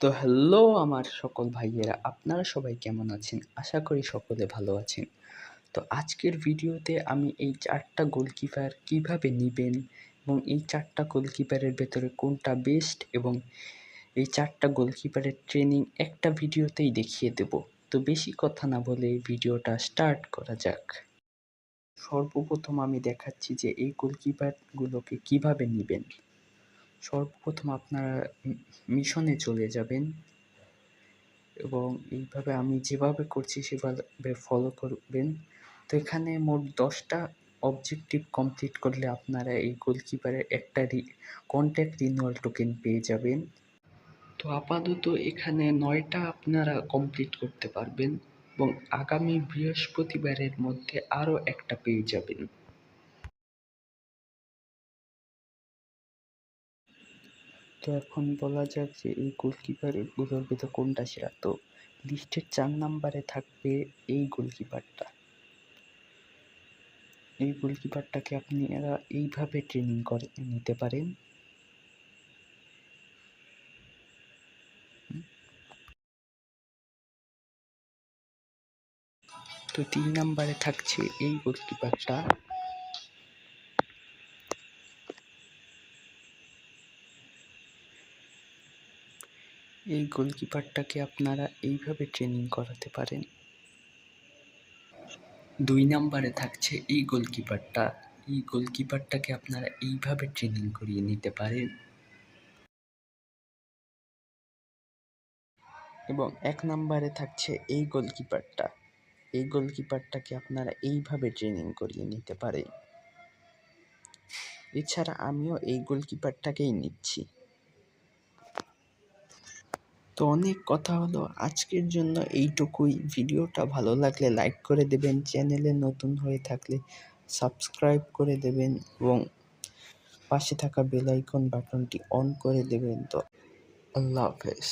তো হ্যালো আমার সকল ভাইয়েরা, আপনারা সবাই কেমন আছেন? আশা করি সকলে ভালো আছেন। তো আজকের ভিডিওতে আমি এই 4টা গোলকিপার কিভাবে নিবেন এবং এই 4টা গোলকিপারের ভেতরে কোনটা বেস্ট এবং এই 4টা গোলকিপারের ট্রেনিং একটা ভিডিওতেই দেখিয়ে দেব। তো বেশি কথা না বলে ভিডিওটা স্টার্ট করা যাক। সর্বপ্রথম আমি দেখাচ্ছি যে এই গোলকিপারগুলোকে কিভাবে নিবেন। সর্বপ্রথম আপনারা মিশনে চলে যাবেন এবং এইভাবে আমি যেভাবে করছি সেভাবে ফলো করবেন। তো এখানে মোট 10টা অবজেক্টিভ কমপ্লিট করলে আপনারা এই গোলকিপারের একটা কন্ট্যাক্ট রিনিউয়াল টোকেন পেয়ে যাবেন। তো আপাতত এখানে 9টা আপনারা কমপ্লিট করতে পারবেন এবং আগামী বৃহস্পতিবারের মধ্যে আরও একটা পেয়ে যাবেন। তো এখন বলা যাক যে এই গোলকিপারগুলোর ভিতর কোনটা সেরা। তো লিস্টের 4 নম্বরে থাকবে এই গোলকিপারটা। এই গোলকিপারটাকে আপনারা এইভাবে ট্রেনিং করে নিতে পারেন। তো 3 নম্বরে থাকছে এই গোলকিপারটা। এই গোলকিপারটাকে আপনারা এইভাবে ট্রেনিং করাতে পারেন। 2 নম্বরে থাকছে এই গোলকিপারটা। এই গোলকিপারটাকে আপনারা এইভাবে ট্রেনিং করিয়ে নিতে পারেন। এবং 1 নম্বরে থাকছে এই গোলকিপারটা। এই গোলকিপারটাকে আপনারা এইভাবে ট্রেনিং করিয়ে নিতে পারেন। এছাড়া আমিও এই গোলকিপারটাকেই নিচ্ছি। তো অনেক কথা হলো, আজকের জন্য এইটুকুই। ভিডিওটা ভালো লাগলে লাইক করে দেবেন, চ্যানেলে নতুন হয়ে থাকলে সাবস্ক্রাইব করে দেবেন এবং পাশে থাকা বেল আইকন বাটনটি অন করে দেবেন। তো আল্লাহ হাফেজ।